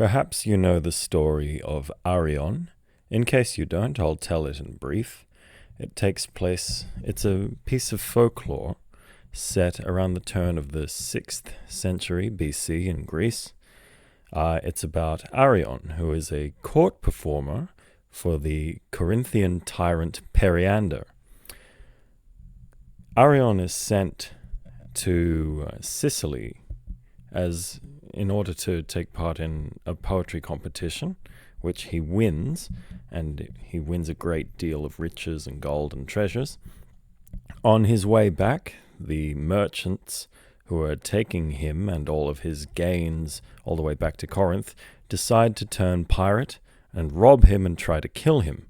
Perhaps you know the story of Arion. In case you don't, I'll tell it in brief. It's a piece of folklore set around the turn of the 6th century BC in Greece. It's about Arion, who is a court performer for the Corinthian tyrant Periander. Arion is sent to Sicily in order to take part in a poetry competition, which he wins, and he wins a great deal of riches and gold and treasures. On his way back, the merchants who are taking him and all of his gains all the way back to Corinth decide to turn pirate and rob him and try to kill him.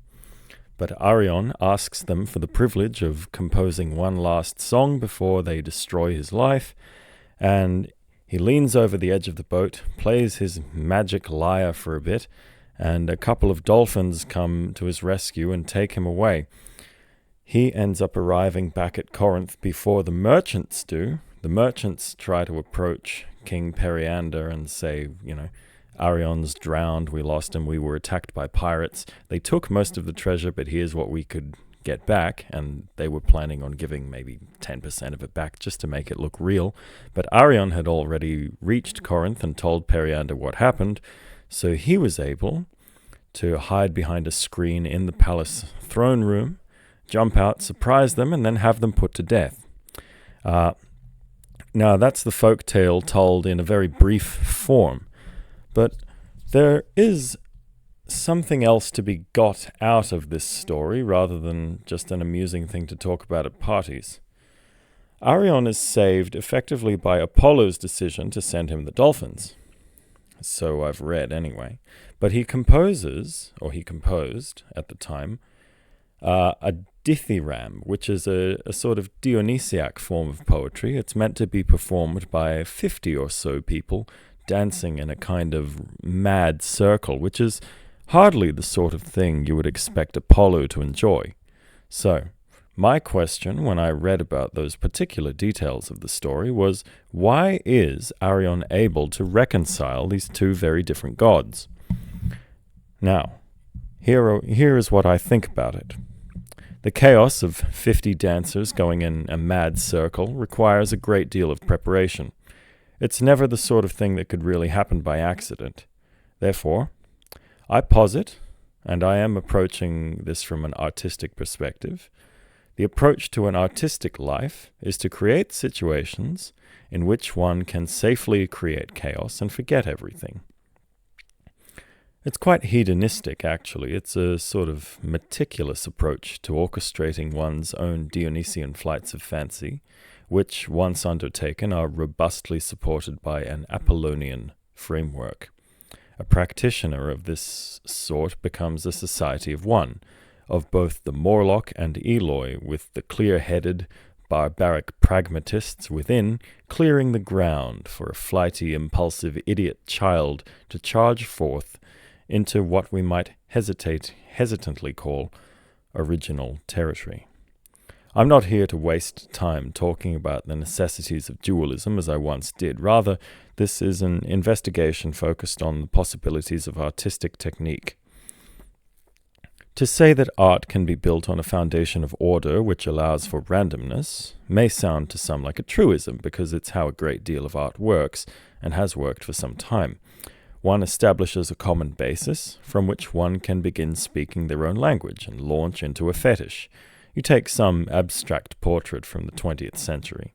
But Arion asks them for the privilege of composing one last song before they destroy his life, and he leans over the edge of the boat, plays his magic lyre for a bit, and a couple of dolphins come to his rescue and take him away. He ends up arriving back at Corinth before the merchants do. The merchants try to approach King Periander and say, Arion's drowned, we lost him, we were attacked by pirates. They took most of the treasure, but here's what we could get back, and they were planning on giving maybe 10% of it back just to make it look real. But Arion had already reached Corinth and told Periander what happened, so he was able to hide behind a screen in the palace throne room, jump out, surprise them, and then have them put to death. Now, that's the folk tale told in a very brief form, but there is something else to be got out of this story rather than just an amusing thing to talk about at parties. Arion is saved effectively by Apollo's decision to send him the dolphins. So I've read anyway. But he composed at the time, a dithyramb, which is a sort of Dionysiac form of poetry. It's meant to be performed by 50 or so people dancing in a kind of mad circle, which is hardly the sort of thing you would expect Apollo to enjoy. So, my question when I read about those particular details of the story was, why is Arion able to reconcile these two very different gods? Now, here is what I think about it. The chaos of 50 dancers going in a mad circle requires a great deal of preparation. It's never the sort of thing that could really happen by accident. Therefore, I posit, and I am approaching this from an artistic perspective, the approach to an artistic life is to create situations in which one can safely create chaos and forget everything. It's quite hedonistic, actually. It's a sort of meticulous approach to orchestrating one's own Dionysian flights of fancy, which, once undertaken, are robustly supported by an Apollonian framework. A practitioner of this sort becomes a society of one, of both the Morlock and Eloi, with the clear-headed, barbaric pragmatists within clearing the ground for a flighty, impulsive idiot child to charge forth into what we might hesitantly call original territory. I'm not here to waste time talking about the necessities of dualism as I once did. Rather, this is an investigation focused on the possibilities of artistic technique. To say that art can be built on a foundation of order which allows for randomness may sound to some like a truism, because it's how a great deal of art works, and has worked for some time. One establishes a common basis from which one can begin speaking their own language and launch into a fetish. You take some abstract portrait from the 20th century.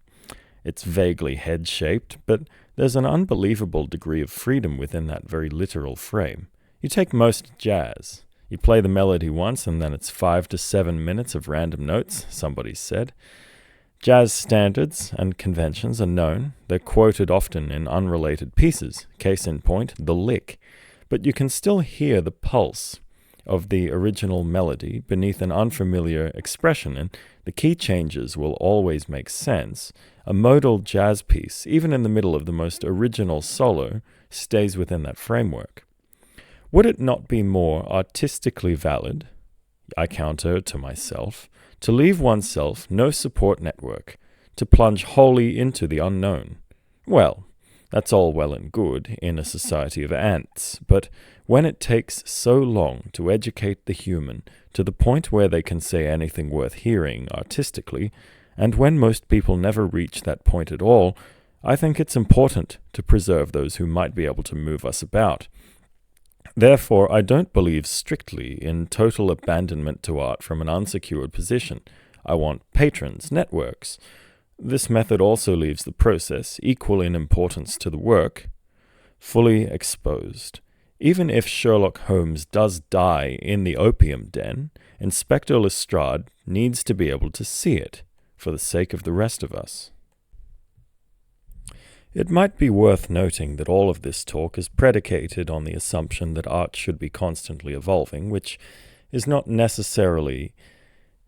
It's vaguely head-shaped, but there's an unbelievable degree of freedom within that very literal frame. You take most jazz. You play the melody once, and then it's 5 to 7 minutes of random notes, somebody said. Jazz standards and conventions are known. They're quoted often in unrelated pieces. Case in point, the lick. But you can still hear the pulse of the original melody beneath an unfamiliar expression, and the key changes will always make sense. A modal jazz piece, even in the middle of the most original solo, stays within that framework. Would it not be more artistically valid, I counter to myself, to leave oneself no support network, to plunge wholly into the unknown? Well, That's all well and good in a society of ants, but when it takes so long to educate the human to the point where they can say anything worth hearing artistically, and when most people never reach that point at all, I think it's important to preserve those who might be able to move us about. Therefore, I don't believe strictly in total abandonment to art from an unsecured position. I want patrons, networks. This method also leaves the process, equal in importance to the work, fully exposed. Even if Sherlock Holmes does die in the opium den, Inspector Lestrade needs to be able to see it, for the sake of the rest of us. It might be worth noting that all of this talk is predicated on the assumption that art should be constantly evolving, which is not necessarily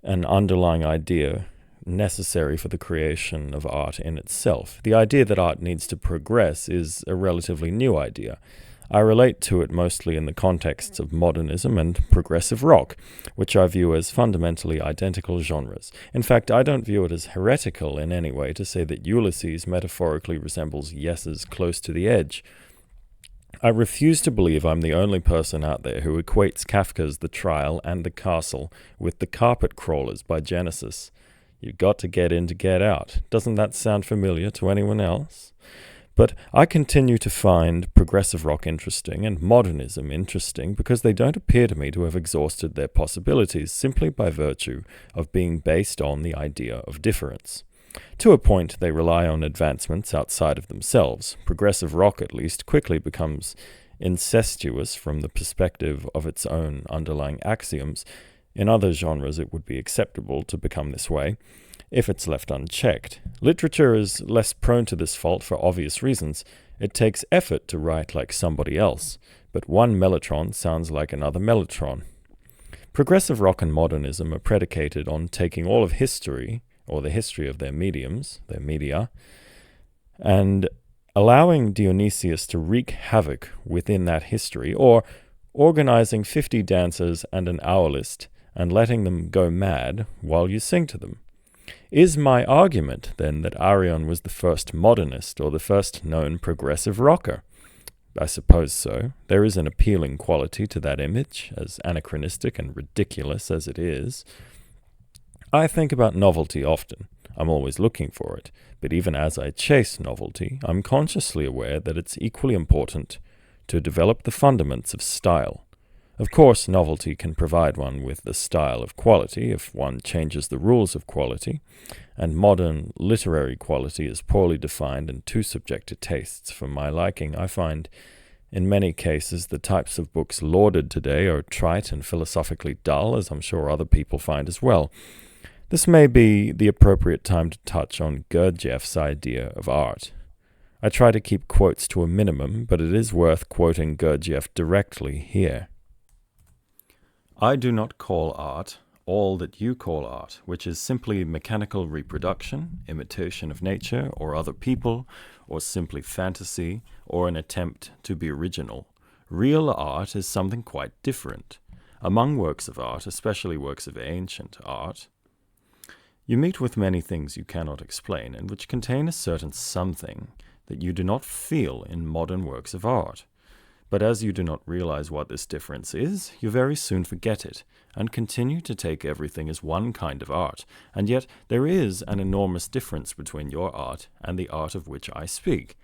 an underlying idea necessary for the creation of art in itself. The idea that art needs to progress is a relatively new idea. I relate to it mostly in the contexts of modernism and progressive rock, which I view as fundamentally identical genres. In fact, I don't view it as heretical in any way to say that Ulysses metaphorically resembles Yeses close to the edge. I refuse to believe I'm the only person out there who equates Kafka's The Trial and The Castle with The Carpet Crawlers by Genesis. You got to get in to get out. Doesn't that sound familiar to anyone else? But I continue to find progressive rock interesting and modernism interesting because they don't appear to me to have exhausted their possibilities simply by virtue of being based on the idea of difference. To a point, they rely on advancements outside of themselves. Progressive rock, at least, quickly becomes incestuous from the perspective of its own underlying axioms. In other genres, it would be acceptable to become this way, if it's left unchecked. Literature is less prone to this fault for obvious reasons. It takes effort to write like somebody else, but one mellotron sounds like another mellotron. Progressive rock and modernism are predicated on taking all of history, or the history of their mediums, their media, and allowing Dionysius to wreak havoc within that history, or organizing 50 dancers and an hour list and letting them go mad while you sing to them. Is my argument, then, that Arion was the first modernist or the first known progressive rocker? I suppose so. There is an appealing quality to that image, as anachronistic and ridiculous as it is. I think about novelty often. I'm always looking for it, but even as I chase novelty, I'm consciously aware that it's equally important to develop the fundaments of style. Of course, novelty can provide one with the style of quality if one changes the rules of quality, and modern literary quality is poorly defined and too subject to tastes for my liking. I find, in many cases, the types of books lauded today are trite and philosophically dull, as I'm sure other people find as well. This may be the appropriate time to touch on Gurdjieff's idea of art. I try to keep quotes to a minimum, but it is worth quoting Gurdjieff directly here. I do not call art all that you call art, which is simply mechanical reproduction, imitation of nature or other people, or simply fantasy, or an attempt to be original. Real art is something quite different. Among works of art, especially works of ancient art, you meet with many things you cannot explain, and which contain a certain something that you do not feel in modern works of art. But as you do not realize what this difference is, you very soon forget it, and continue to take everything as one kind of art, and yet there is an enormous difference between your art and the art of which I speak.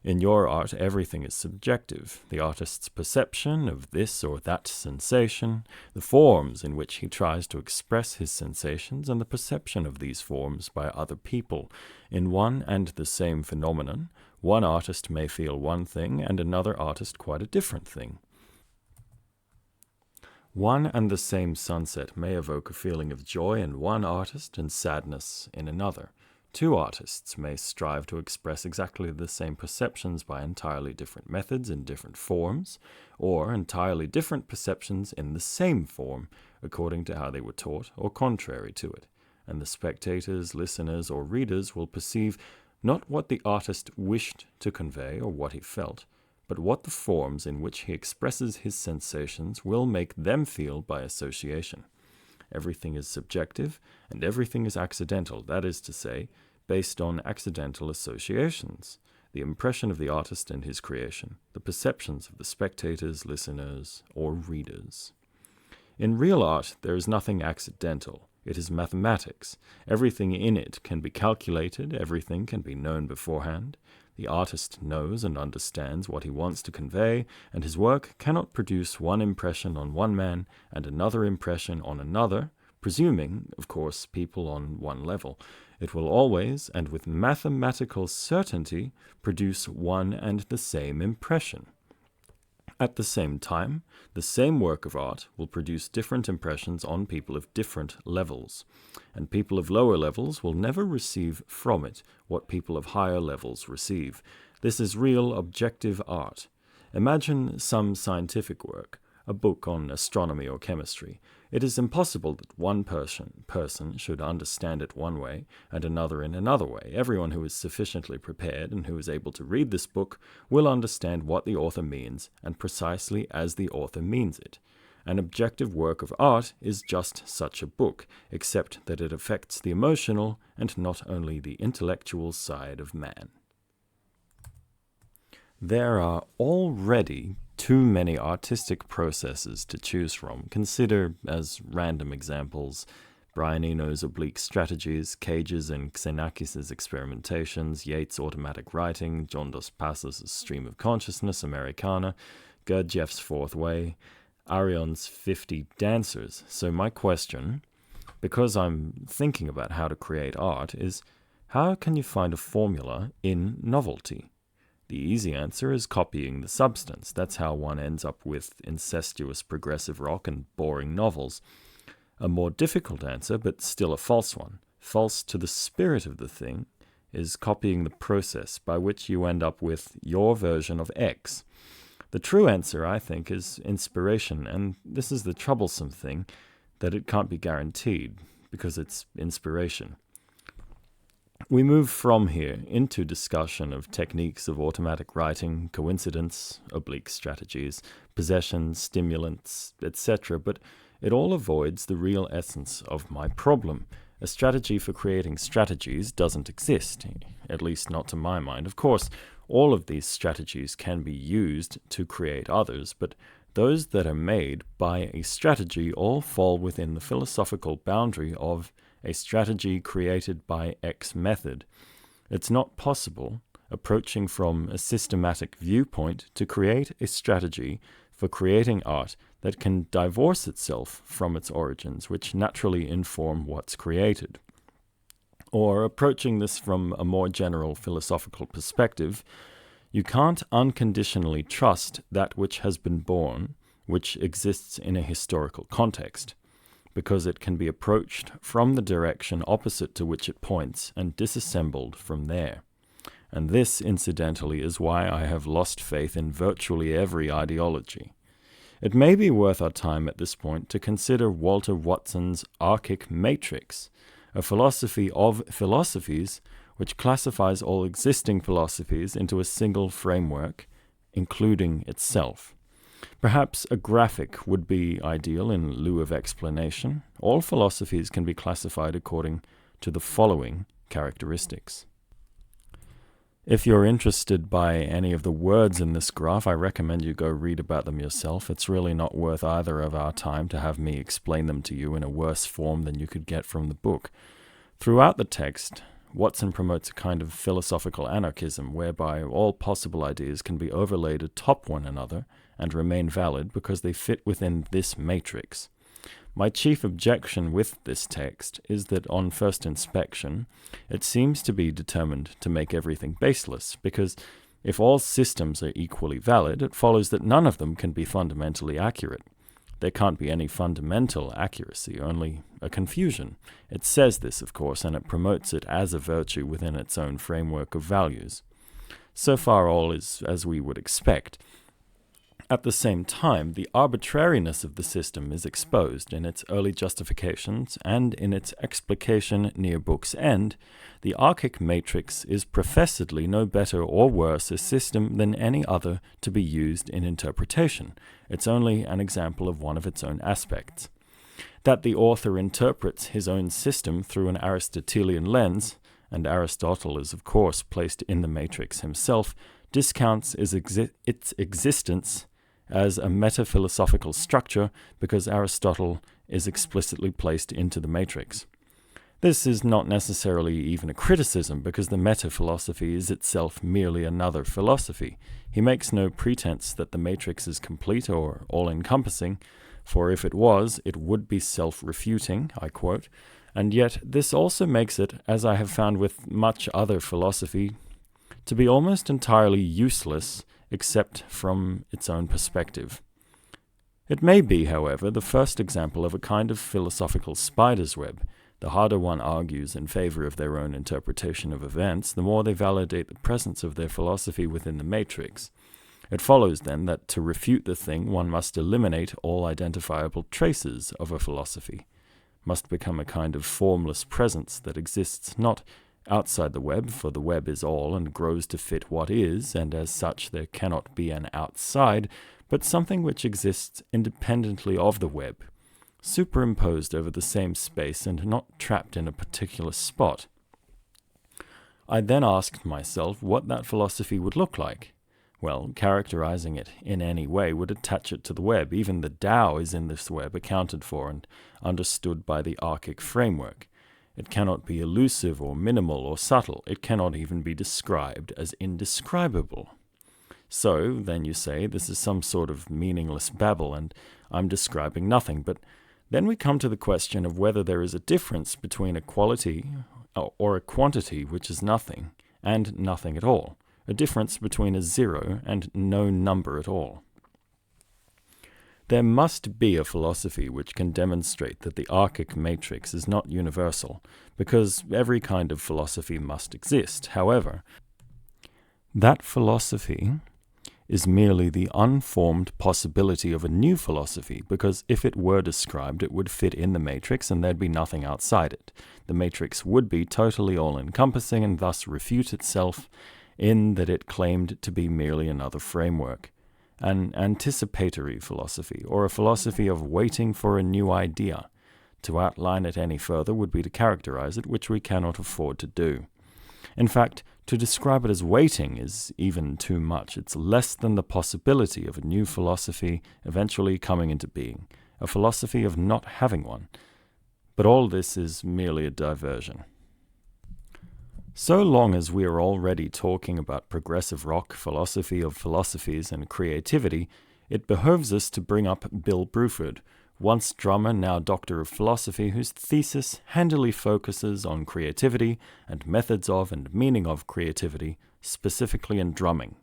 In your art, everything is subjective, the artist's perception of this or that sensation, the forms in which he tries to express his sensations, and the perception of these forms by other people. In one and the same phenomenon, one artist may feel one thing and another artist quite a different thing. One and the same sunset may evoke a feeling of joy in one artist and sadness in another. Two artists may strive to express exactly the same perceptions by entirely different methods in different forms, or entirely different perceptions in the same form, according to how they were taught or contrary to it. And the spectators, listeners, or readers will perceive not what the artist wished to convey or what he felt, but what the forms in which he expresses his sensations will make them feel by association. Everything is subjective, and everything is accidental, that is to say, based on accidental associations. the impression of the artist and his creation, the perceptions of the spectators, listeners, or readers. In real art, there is nothing accidental. It is mathematics. Everything in it can be calculated, everything can be known beforehand. The artist knows and understands what he wants to convey, and his work cannot produce one impression on one man and another impression on another, presuming, of course, people on one level. It will always, and with mathematical certainty, produce one and the same impression. At the same time, the same work of art will produce different impressions on people of different levels, and people of lower levels will never receive from it what people of higher levels receive. This is real objective art. Imagine some scientific work, a book on astronomy or chemistry. It is impossible that one person should understand it one way and another in another way. Everyone who is sufficiently prepared and who is able to read this book will understand what the author means and precisely as the author means it. An objective work of art is just such a book, except that it affects the emotional and not only the intellectual side of man. There are already too many artistic processes to choose from. Consider, as random examples, Brian Eno's oblique strategies, Cage's and Xenakis' experimentations, Yeats' automatic writing, John Dos Passos' stream of consciousness, Americana, Gurdjieff's fourth way, Arion's 50 dancers. So my question, because I'm thinking about how to create art, is how can you find a formula in novelty? The easy answer is copying the substance. That's how one ends up with incestuous progressive rock and boring novels. A more difficult answer, but still a false one, false to the spirit of the thing, is copying the process by which you end up with your version of X. The true answer, I think, is inspiration, and this is the troublesome thing, that it can't be guaranteed, because it's inspiration. We move from here into discussion of techniques of automatic writing, coincidence, oblique strategies, possession, stimulants, etc., but it all avoids the real essence of my problem. A strategy for creating strategies doesn't exist, at least not to my mind. Of course, all of these strategies can be used to create others, but those that are made by a strategy all fall within the philosophical boundary of a strategy created by X method. It's not possible, approaching from a systematic viewpoint, to create a strategy for creating art that can divorce itself from its origins, which naturally inform what's created. Or, approaching this from a more general philosophical perspective, you can't unconditionally trust that which has been born, which exists in a historical context, because it can be approached from the direction opposite to which it points and disassembled from there. And this, incidentally, is why I have lost faith in virtually every ideology. It may be worth our time at this point to consider Walter Watson's Archic Matrix, a philosophy of philosophies which classifies all existing philosophies into a single framework, including itself. Perhaps a graphic would be ideal in lieu of explanation. All philosophies can be classified according to the following characteristics. If you're interested by any of the words in this graph, I recommend you go read about them yourself. It's really not worth either of our time to have me explain them to you in a worse form than you could get from the book. Throughout the text, Watson promotes a kind of philosophical anarchism whereby all possible ideas can be overlaid atop one another and remain valid because they fit within this matrix. My chief objection with this text is that on first inspection, it seems to be determined to make everything baseless, because if all systems are equally valid, it follows that none of them can be fundamentally accurate. There can't be any fundamental accuracy, only a confusion. It says this, of course, and it promotes it as a virtue within its own framework of values. So far all is as we would expect. At the same time, the arbitrariness of the system is exposed in its early justifications, and in its explication near book's end, the Archic Matrix is professedly no better or worse a system than any other to be used in interpretation. It's only an example of one of its own aspects. That the author interprets his own system through an Aristotelian lens, and Aristotle is of course placed in the matrix himself, discounts its existence as a metaphilosophical structure because Aristotle is explicitly placed into the matrix. This is not necessarily even a criticism, because the meta-philosophy is itself merely another philosophy. He makes no pretense that the matrix is complete or all-encompassing, for if it was, it would be self-refuting, I quote, and yet this also makes it, as I have found with much other philosophy, to be almost entirely useless except from its own perspective. It may be, however, the first example of a kind of philosophical spider's web. The harder one argues in favor of their own interpretation of events, the more they validate the presence of their philosophy within the matrix. It follows, then, that to refute the thing, one must eliminate all identifiable traces of a philosophy, must become a kind of formless presence that exists not outside the web, for the web is all and grows to fit what is, and as such there cannot be an outside, but something which exists independently of the web, superimposed over the same space and not trapped in a particular spot. I then asked myself what that philosophy would look like. Well, characterizing it in any way would attach it to the web. Even the Tao is in this web, accounted for and understood by the archic framework. It cannot be elusive or minimal or subtle. It cannot even be described as indescribable. So, then you say, this is some sort of meaningless babble, and I'm describing nothing. But then we come to the question of whether there is a difference between a quality or a quantity which is nothing and nothing at all, a difference between a zero and no number at all. There must be a philosophy which can demonstrate that the archic matrix is not universal, because every kind of philosophy must exist. However, that philosophy is merely the unformed possibility of a new philosophy, because if it were described, it would fit in the matrix and there'd be nothing outside it. The matrix would be totally all-encompassing and thus refute itself in that it claimed to be merely another framework, an anticipatory philosophy, or a philosophy of waiting for a new idea. To outline it any further would be to characterize it, which we cannot afford to do. In fact, to describe it as waiting is even too much. It's less than the possibility of a new philosophy eventually coming into being, a philosophy of not having one. But all this is merely a diversion. So long as we are already talking about progressive rock, philosophy of philosophies, and creativity, it behoves us to bring up Bill Bruford, once drummer, now doctor of philosophy, whose thesis handily focuses on creativity and methods of and meaning of creativity, specifically in drumming.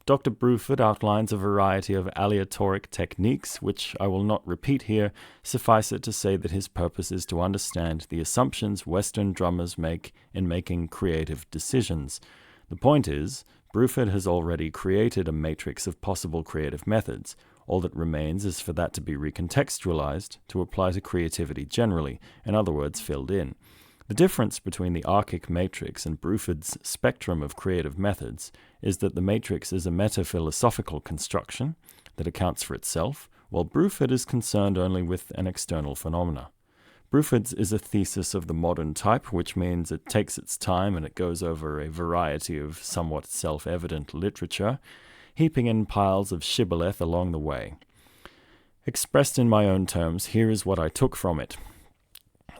Dr. Bruford outlines a variety of aleatoric techniques, which I will not repeat here. Suffice it to say that his purpose is to understand the assumptions Western drummers make in making creative decisions. The point is, Bruford has already created a matrix of possible creative methods. All that remains is for that to be recontextualized to apply to creativity generally, in other words, filled in. The difference between the archic matrix and Bruford's spectrum of creative methods is that the matrix is a meta-philosophical construction that accounts for itself, while Bruford is concerned only with an external phenomena. Bruford's is a thesis of the modern type, which means it takes its time and it goes over a variety of somewhat self-evident literature, heaping in piles of shibboleth along the way. Expressed in my own terms, here is what I took from it.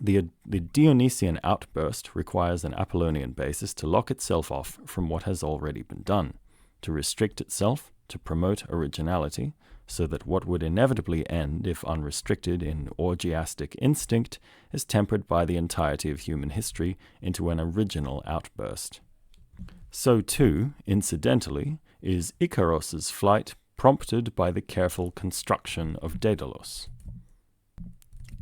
The Dionysian outburst requires an Apollonian basis to lock itself off from what has already been done, to restrict itself, to promote originality, so that what would inevitably end, if unrestricted, in orgiastic instinct, is tempered by the entirety of human history into an original outburst. So too, incidentally, is Ikaros's flight prompted by the careful construction of Daedalus.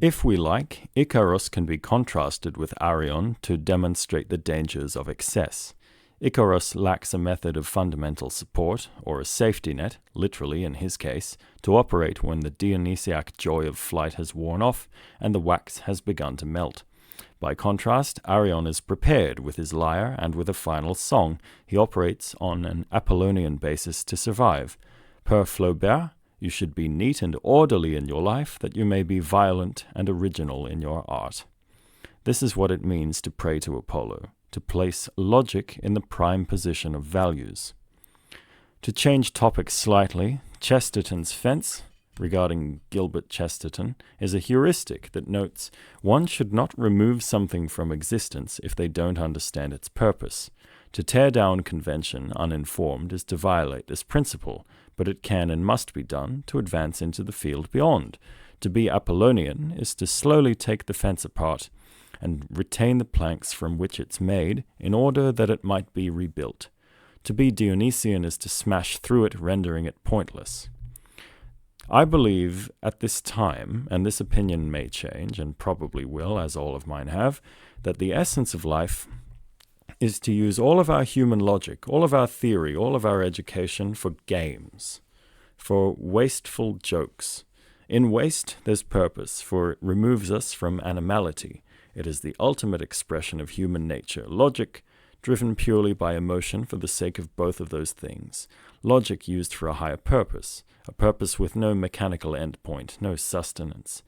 If we like, Ikarus can be contrasted with Arion to demonstrate the dangers of excess. Ikarus lacks a method of fundamental support, or a safety net, literally in his case, to operate when the Dionysiac joy of flight has worn off and the wax has begun to melt. By contrast, Arion is prepared with his lyre and with a final song. He operates on an Apollonian basis to survive. Per Flaubert, you should be neat and orderly in your life, that you may be violent and original in your art. This is what it means to pray to Apollo. to place logic in the prime position of values. To change topics slightly, Chesterton's fence regarding Gilbert Chesterton is a heuristic that notes one should not remove something from existence if they don't understand its purpose. To tear down convention uninformed is to violate this principle, but it can and must be done to advance into the field beyond. To be Apollonian is to slowly take the fence apart and retain the planks from which it's made in order that it might be rebuilt. To be Dionysian is to smash through it, rendering it pointless. I believe at this time, and this opinion may change, and probably will, as all of mine have, that the essence of life is to use all of our human logic, all of our theory, all of our education for games, for wasteful jokes. In waste, there's purpose, for it removes us from animality. It is the ultimate expression of human nature, logic driven purely by emotion for the sake of both of those things, logic used for a higher purpose, a purpose with no mechanical endpoint, no sustenance.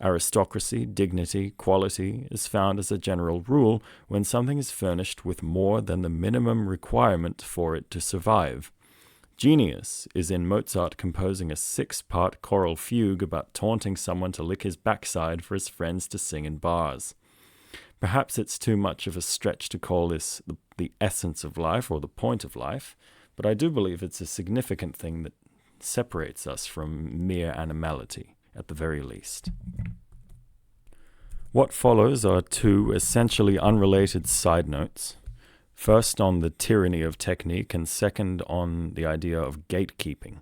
Aristocracy, dignity, quality is found as a general rule when something is furnished with more than the minimum requirement for it to survive. Genius is in Mozart composing a 6-part choral fugue about taunting someone to lick his backside for his friends to sing in bars. Perhaps it's too much of a stretch to call this the essence of life or the point of life, but I do believe it's a significant thing that separates us from mere animality, at the very least. What follows are 2 essentially unrelated side notes. First on the tyranny of technique, and second on the idea of gatekeeping.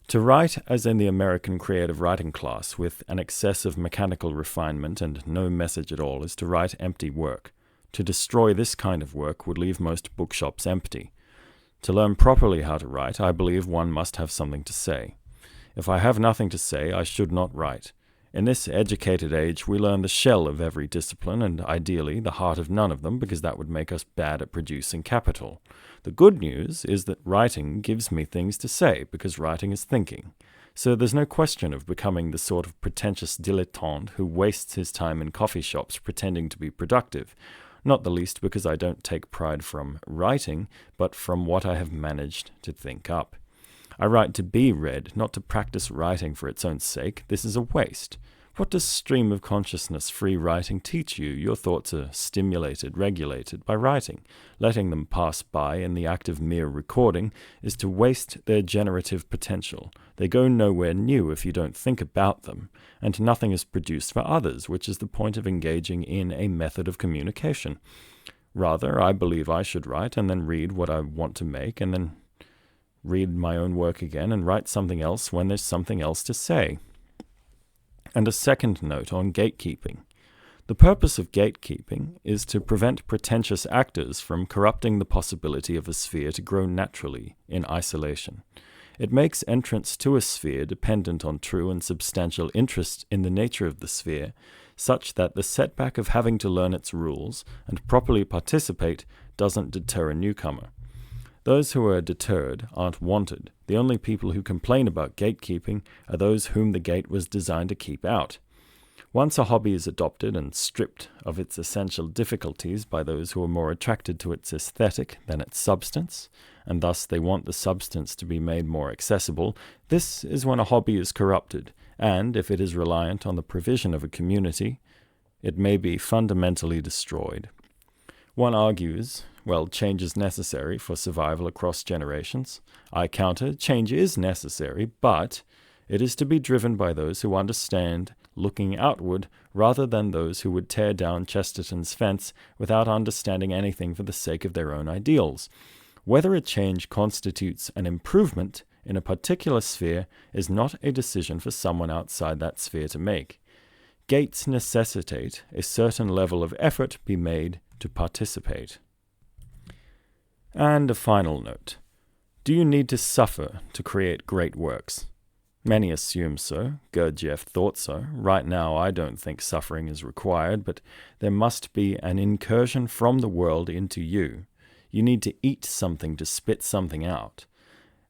To write, as in the American creative writing class, with an excess of mechanical refinement and no message at all, is to write empty work. To destroy this kind of work would leave most bookshops empty. To learn properly how to write, I believe one must have something to say. If I have nothing to say, I should not write. In this educated age, we learn the shell of every discipline, and ideally the heart of none of them, because that would make us bad at producing capital. The good news is that writing gives me things to say, because writing is thinking. So there's no question of becoming the sort of pretentious dilettante who wastes his time in coffee shops pretending to be productive, not the least because I don't take pride from writing, but from what I have managed to think up. I write to be read, not to practice writing for its own sake. This is a waste. What does stream of consciousness-free writing teach you? Your thoughts are stimulated, regulated by writing. Letting them pass by in the act of mere recording is to waste their generative potential. They go nowhere new if you don't think about them, and nothing is produced for others, which is the point of engaging in a method of communication. Rather, I believe I should write and then read what I want to make, and then read my own work again and write something else when there's something else to say. And a second note on gatekeeping. The purpose of gatekeeping is to prevent pretentious actors from corrupting the possibility of a sphere to grow naturally in isolation. It makes entrance to a sphere dependent on true and substantial interest in the nature of the sphere, such that the setback of having to learn its rules and properly participate doesn't deter a newcomer. Those who are deterred aren't wanted. The only people who complain about gatekeeping are those whom the gate was designed to keep out. Once a hobby is adopted and stripped of its essential difficulties by those who are more attracted to its aesthetic than its substance, and thus they want the substance to be made more accessible, this is when a hobby is corrupted, and if it is reliant on the provision of a community, it may be fundamentally destroyed. One argues, well, change is necessary for survival across generations. I counter, change is necessary, but it is to be driven by those who understand looking outward rather than those who would tear down Chesterton's fence without understanding anything for the sake of their own ideals. Whether a change constitutes an improvement in a particular sphere is not a decision for someone outside that sphere to make. Gates necessitate a certain level of effort be made to participate. And a final note. Do you need to suffer to create great works? Many assume so. Gurdjieff thought so. Right now, I don't think suffering is required, but there must be an incursion from the world into you. You need to eat something to spit something out.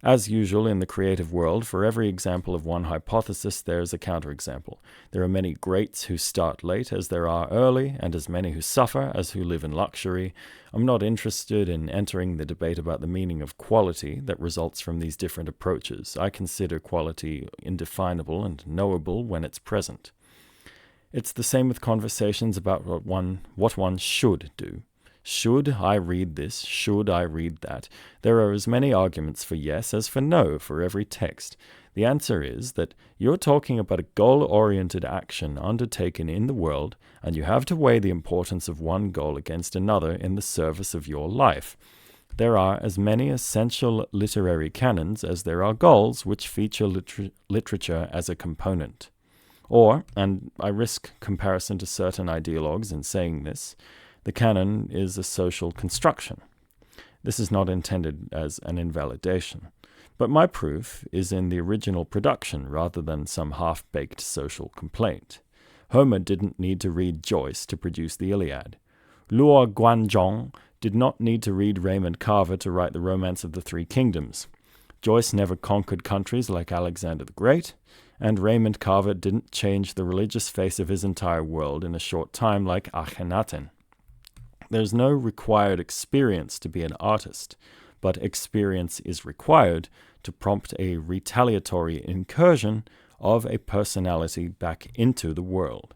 As usual in the creative world, for every example of one hypothesis, there is a counterexample. There are many greats who start late as there are early, and as many who suffer as who live in luxury. I'm not interested in entering the debate about the meaning of quality that results from these different approaches. I consider quality indefinable and knowable when it's present. It's the same with conversations about what one should do. Should I read this? Should I read that? There are as many arguments for yes as for no for every text. The answer is that you're talking about a goal-oriented action undertaken in the world, and you have to weigh the importance of one goal against another in the service of your life. There are as many essential literary canons as there are goals which feature literature as a component. Or, and I risk comparison to certain ideologues in saying this, the canon is a social construction. This is not intended as an invalidation, but my proof is in the original production rather than some half-baked social complaint. Homer didn't need to read Joyce to produce the Iliad. Luo Guanzhong did not need to read Raymond Carver to write the Romance of the Three Kingdoms. Joyce never conquered countries like Alexander the Great, and Raymond Carver didn't change the religious face of his entire world in a short time like Akhenaten. There's no required experience to be an artist, but experience is required to prompt a retaliatory incursion of a personality back into the world.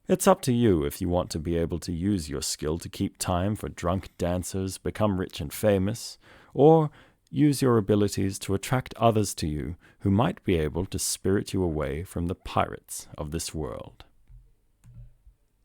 It's up to you if you want to be able to use your skill to keep time for drunk dancers, become rich and famous, or use your abilities to attract others to you who might be able to spirit you away from the pirates of this world.